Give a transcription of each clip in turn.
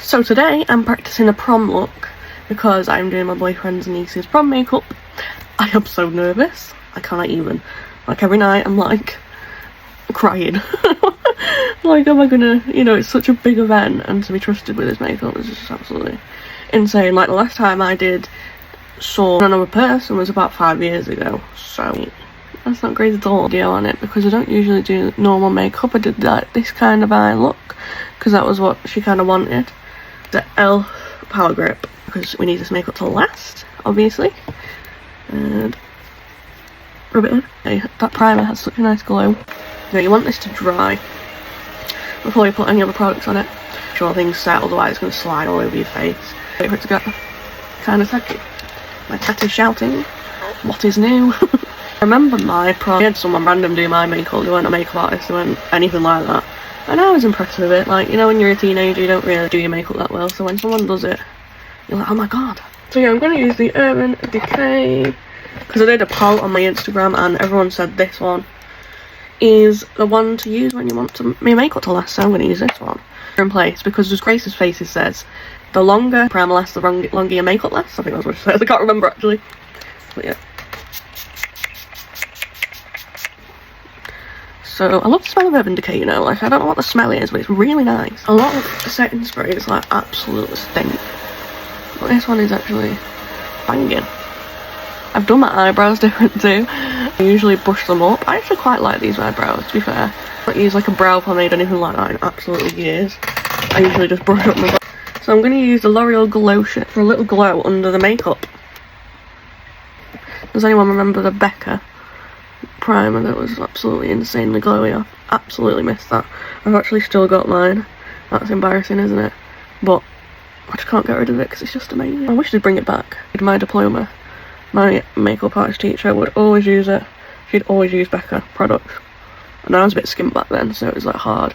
So today I'm practicing a prom look because I'm doing my boyfriend's niece's prom makeup. I am so nervous. I cannot even. Like every night I'm like crying. Like, am I gonna, you know, it's such a big event, and to be trusted with his makeup is just absolutely insane. Like the last time I saw another person was about 5 years ago, so that's not great at all. Deal on it because I don't usually do normal makeup. I did like this kind of eye look because that was what she kind of wanted. The e.l.f. Power Grip because we need this makeup to last, obviously. And rub it in. Okay, that primer has such a nice glow. Now you want this to dry before you put any other products on it. Make sure things set, otherwise it's going to slide all over your face. Wait for it to get kind of tacky. My cat is shouting, what is new? I remember my prom, I had someone random do my makeup. They weren't a makeup artist, they weren't anything like that. And I was impressed with it. Like, you know, when you're a teenager you don't really do your makeup that well, so when someone does it, you're like, oh my god. So yeah, I'm going to use the Urban Decay because I did a poll on my Instagram and everyone said this one is the one to use when you want your makeup to last, so I'm going to use this one in place because as Grace's Faces says, the longer primer lasts, the longer your makeup lasts. I think that's what she says, I can't remember actually, but yeah. So I love the smell of Urban Decay, you know, like I don't know what the smell is, but it's really nice. A lot of setting spray is like absolutely stink, but this one is actually banging. I've done my eyebrows different too. I usually brush them up. I actually quite like these eyebrows, to be fair. I don't use like a brow pomade or anything like that in absolutely years. I usually just brush up my brows. So I'm going to use the L'Oreal Glow Shit for a little glow under the makeup. Does anyone remember the Becca primer that was absolutely insanely glowy? I absolutely missed that. I've actually still got mine. That's embarrassing, isn't it? But I just can't get rid of it because it's just amazing. I wish they'd bring it back. In my diploma, my makeup artist teacher would always use it. She'd always use Becca products. And I was a bit skint back then, so it was like hard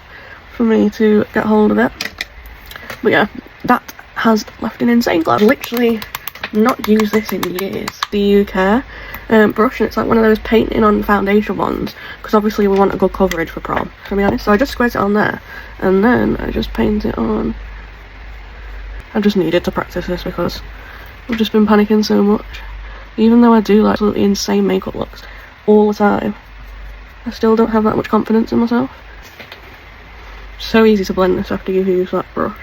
for me to get hold of it. But yeah, that has left an insane glow. I've literally not used this in years. The UK brush, and it's like one of those painting on foundation ones because obviously we want a good coverage for prom, to be honest. So I just squirt it on there and then I just paint it on. I just needed to practice this because I've just been panicking so much. Even though I do like absolutely insane makeup looks all the time, I still don't have that much confidence in myself. So easy to blend this after you've used that brush.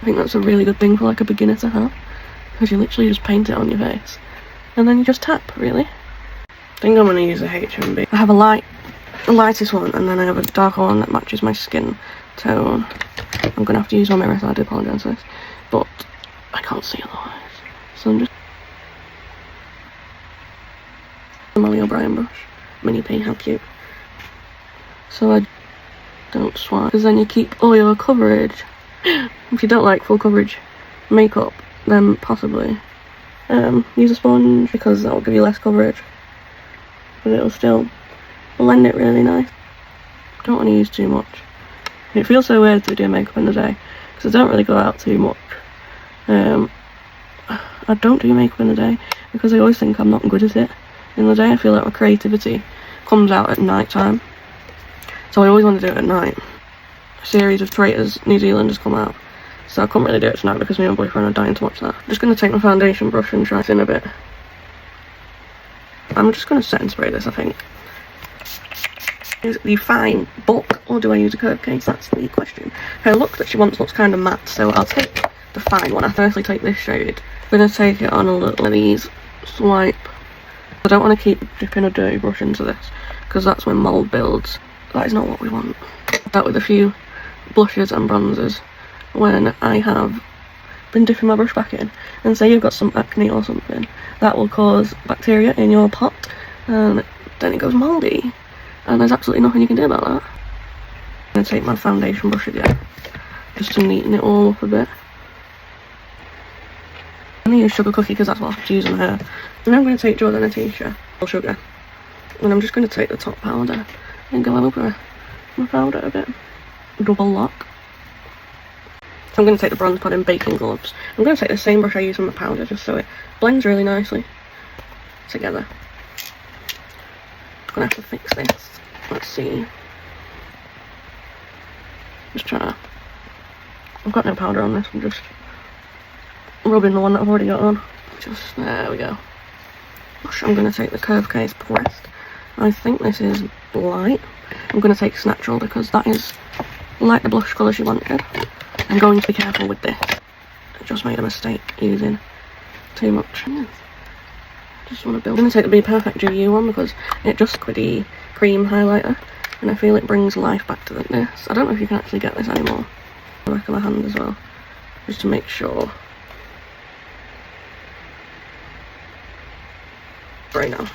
I think that's a really good thing for like a beginner to have, because you literally just paint it on your face and then you just tap, really. I think I'm going to use a HNB. I have the lightest one, and then I have a darker one that matches my skin tone. I'm going to have to use my mirror, so I do apologise for this, but I can't see otherwise. So I'm just Molly O'Brien brush, Mini P, how cute. So I don't swipe, because then you keep all your coverage. If you don't like full coverage makeup, then possibly use a sponge because that will give you less coverage, but it'll still blend it really nice. Don't want to use too much. It feels so weird to do makeup in the day because I don't really go out too much. I don't do makeup in the day because I always think I'm not good at it. In the day I feel like my creativity comes out at night time, so I always want to do it at night. A series of Traitors New Zealand has come out, so I couldn't really do it tonight because me and my boyfriend are dying to watch that. I'm just going to take my foundation brush and try it in a bit. I'm just going to set and spray this, I think. Is the Fyne bulk, or do I use a curved case? That's the question. Her look that she wants looks kind of matte, so I'll take the Fyne one. I firstly take this shade. I'm going to take it on a little of these, swipe. I don't want to keep dipping a dirty brush into this because that's when mould builds. That is not what we want. That with a few blushes and bronzers when I have been dipping my brush back in, and say you've got some acne or something, that will cause bacteria in your pot and then it goes mouldy, and there's absolutely nothing you can do about that. I'm going to take my foundation brush again just to neaten it all up a bit. I'm going to use Sugar Cookie because that's what I have to use on her. And I'm going to take Jordana Ticia, sugar, and I'm just going to take the top powder and go over my powder a bit. Double lock. So I'm going to take the bronze pod in Baking Gloves. I'm going to take the same brush I use on the powder just so it blends really nicely together. I'm going to have to fix this. Let's see. Just trying to I've got no powder on this, I'm just rubbing the one that I've already got on. There we go. I'm going to take the Curve Case Pressed. I think this is light. I'm going to take Natural because that is like the blush colour she wanted. I'm going to be careful with this. I just made a mistake using too much. Just want to build. I'm going to take the BPerfect GU one because it just liquidy cream highlighter and I feel it brings life back to this. I don't know if you can actually get this anymore. The back of my hand as well, just to make sure. Right now.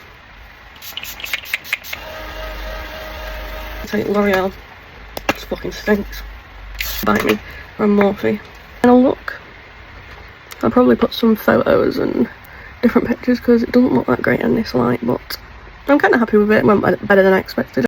Take L'Oreal. This fucking stinks. Bite me. From Morphe. And I'll look. I'll probably put some photos and different pictures because it doesn't look that great in this light, but I'm kind of happy with it. It went better than I expected.